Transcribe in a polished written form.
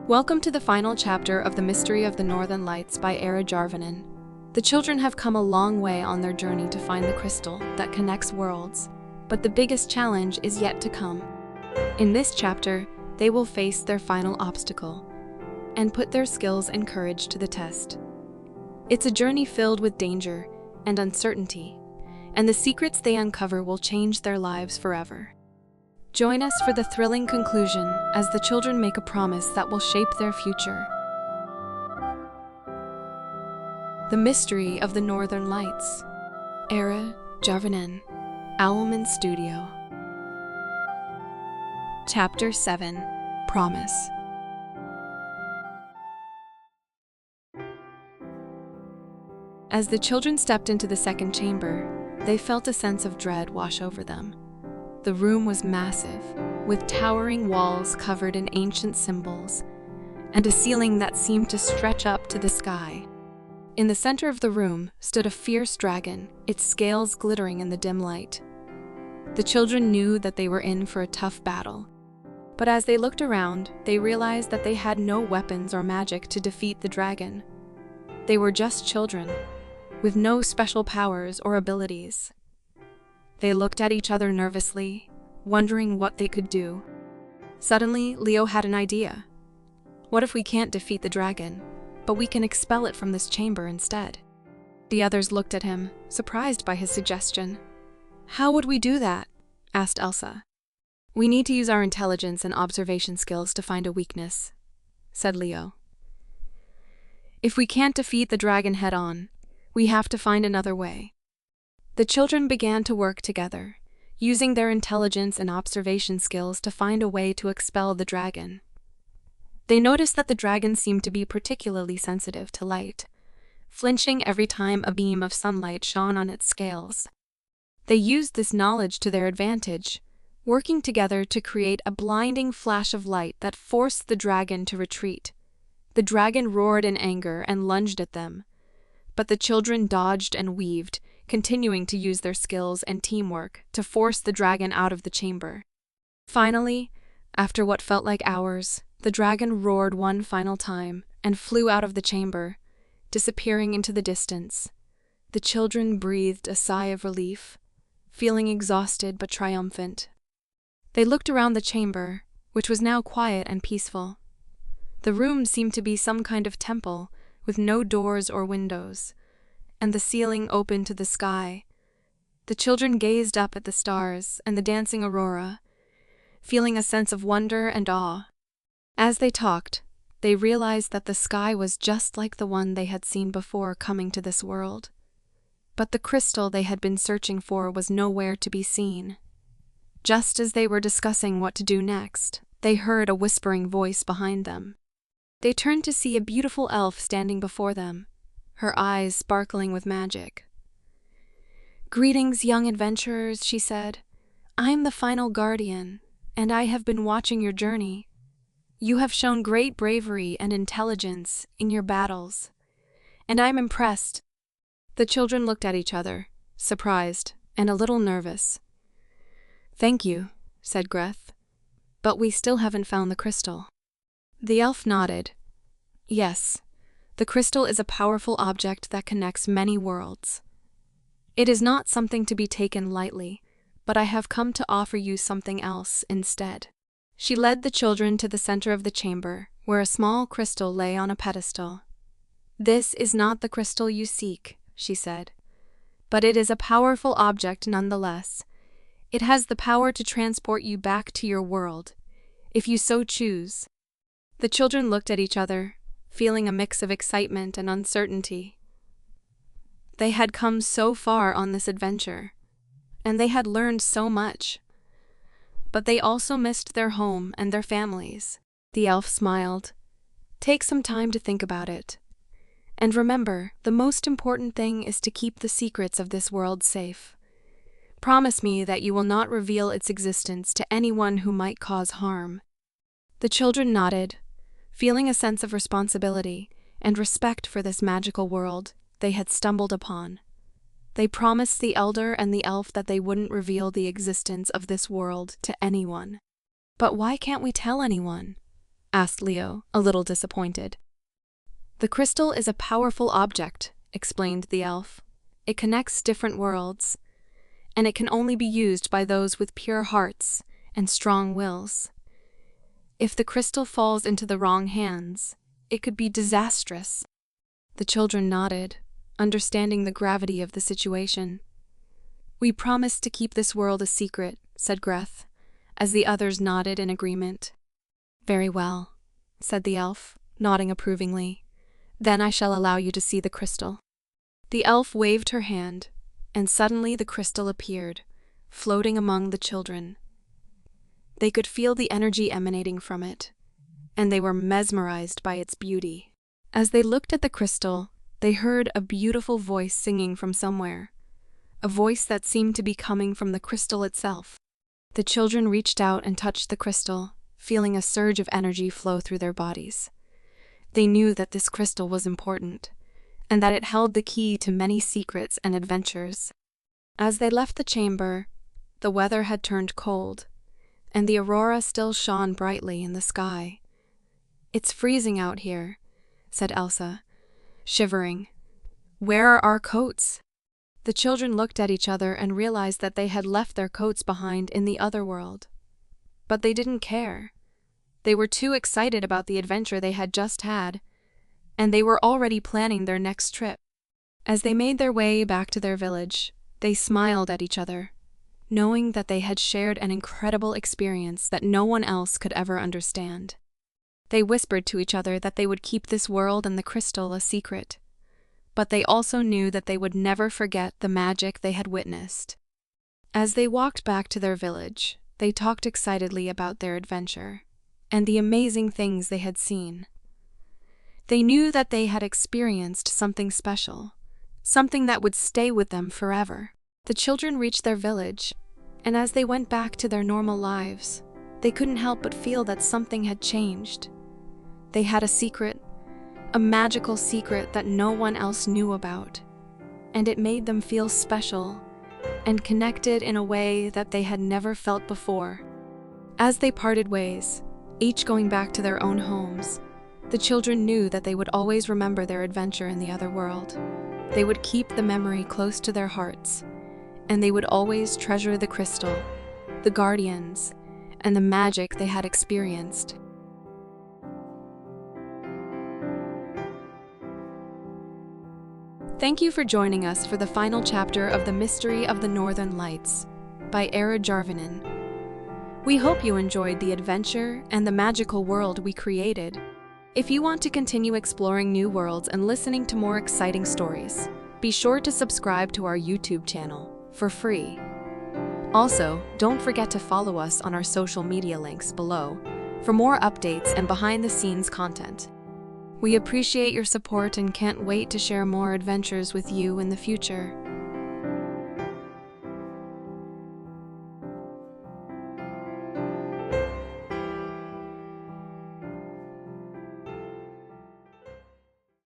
Welcome to the final chapter of The Mystery of the Northern Lights by Eira Järvinen. The children have come a long way on their journey to find the crystal that connects worlds, but the biggest challenge is yet to come. In this chapter, they will face their final obstacle and put their skills and courage to the test. It's a journey filled with danger and uncertainty, and the secrets they uncover will change their lives forever. Join us for the thrilling conclusion as the children make a promise that will shape their future. The Mystery of the Northern Lights. Eira Järvinen, Owlmanstudio. Chapter 7. Promise. As the children stepped into the second chamber, they felt a sense of dread wash over them. The room was massive, with towering walls covered in ancient symbols, and a ceiling that seemed to stretch up to the sky. In the center of the room stood a fierce dragon, its scales glittering in the dim light. The children knew that they were in for a tough battle, but as they looked around, they realized that they had no weapons or magic to defeat the dragon. They were just children, with no special powers or abilities. They looked at each other nervously, wondering what they could do. Suddenly, Leo had an idea. What if we can't defeat the dragon, but we can expel it from this chamber instead? The others looked at him, surprised by his suggestion. How would we do that? Asked Elsa. We need to use our intelligence and observation skills to find a weakness, said Leo. If we can't defeat the dragon head-on, we have to find another way. The children began to work together, using their intelligence and observation skills to find a way to expel the dragon. They noticed that the dragon seemed to be particularly sensitive to light, flinching every time a beam of sunlight shone on its scales. They used this knowledge to their advantage, working together to create a blinding flash of light that forced the dragon to retreat. The dragon roared in anger and lunged at them, but the children dodged and weaved, continuing to use their skills and teamwork to force the dragon out of the chamber. Finally, after what felt like hours, the dragon roared one final time and flew out of the chamber, disappearing into the distance. The children breathed a sigh of relief, feeling exhausted but triumphant. They looked around the chamber, which was now quiet and peaceful. The room seemed to be some kind of temple, with no doors or windows, and the ceiling open to the sky. The children gazed up at the stars and the dancing aurora, feeling a sense of wonder and awe. As they talked, they realized that the sky was just like the one they had seen before coming to this world. But the crystal they had been searching for was nowhere to be seen. Just as they were discussing what to do next, they heard a whispering voice behind them. They turned to see a beautiful elf standing before them, her eyes sparkling with magic. "Greetings, young adventurers," she said. "I'm the final guardian, and I have been watching your journey. You have shown great bravery and intelligence in your battles, and I'm impressed." The children looked at each other, surprised and a little nervous. "Thank you," said Greth, "but we still haven't found the crystal." The elf nodded. "Yes, the crystal is a powerful object that connects many worlds. It is not something to be taken lightly, but I have come to offer you something else instead." She led the children to the center of the chamber, where a small crystal lay on a pedestal. "This is not the crystal you seek," she said, "but it is a powerful object nonetheless. It has the power to transport you back to your world, if you so choose." The children looked at each other, feeling a mix of excitement and uncertainty. They had come so far on this adventure, and they had learned so much. But they also missed their home and their families. The elf smiled. "Take some time to think about it. And remember, the most important thing is to keep the secrets of this world safe. Promise me that you will not reveal its existence to anyone who might cause harm." The children nodded, feeling a sense of responsibility and respect for this magical world they had stumbled upon. They promised the elder and the elf that they wouldn't reveal the existence of this world to anyone. "But why can't we tell anyone?" asked Leo, a little disappointed. The crystal is a powerful object, explained the elf. It connects different worlds, and it can only be used by those with pure hearts and strong wills. If the crystal falls into the wrong hands, it could be disastrous. The children nodded, understanding the gravity of the situation. We promise to keep this world a secret, said Greth, as the others nodded in agreement. Very well, said the elf, nodding approvingly. Then I shall allow you to see the crystal. The elf waved her hand, and suddenly the crystal appeared, floating among the children. They could feel the energy emanating from it, and they were mesmerized by its beauty. As they looked at the crystal, they heard a beautiful voice singing from somewhere, a voice that seemed to be coming from the crystal itself. The children reached out and touched the crystal, feeling a surge of energy flow through their bodies. They knew that this crystal was important, and that it held the key to many secrets and adventures. As they left the chamber, the weather had turned cold, and the aurora still shone brightly in the sky. It's freezing out here, said Elsa, shivering. Where are our coats? The children looked at each other and realized that they had left their coats behind in the other world. But they didn't care. They were too excited about the adventure they had just had, and they were already planning their next trip. As they made their way back to their village, they smiled at each other, knowing that they had shared an incredible experience that no one else could ever understand. They whispered to each other that they would keep this world and the crystal a secret, but they also knew that they would never forget the magic they had witnessed. As they walked back to their village, they talked excitedly about their adventure and the amazing things they had seen. They knew that they had experienced something special, something that would stay with them forever. The children reached their village, and as they went back to their normal lives, they couldn't help but feel that something had changed. They had a secret, a magical secret that no one else knew about, and it made them feel special and connected in a way that they had never felt before. As they parted ways, each going back to their own homes, the children knew that they would always remember their adventure in the other world. They would keep the memory close to their hearts, and they would always treasure the crystal, the guardians, and the magic they had experienced. Thank you for joining us for the final chapter of The Mystery of the Northern Lights by Eira Järvinen. We hope you enjoyed the adventure and the magical world we created. If you want to continue exploring new worlds and listening to more exciting stories, be sure to subscribe to our YouTube channel for free. Also, don't forget to follow us on our social media links below for more updates and behind-the-scenes content. We appreciate your support and can't wait to share more adventures with you in the future.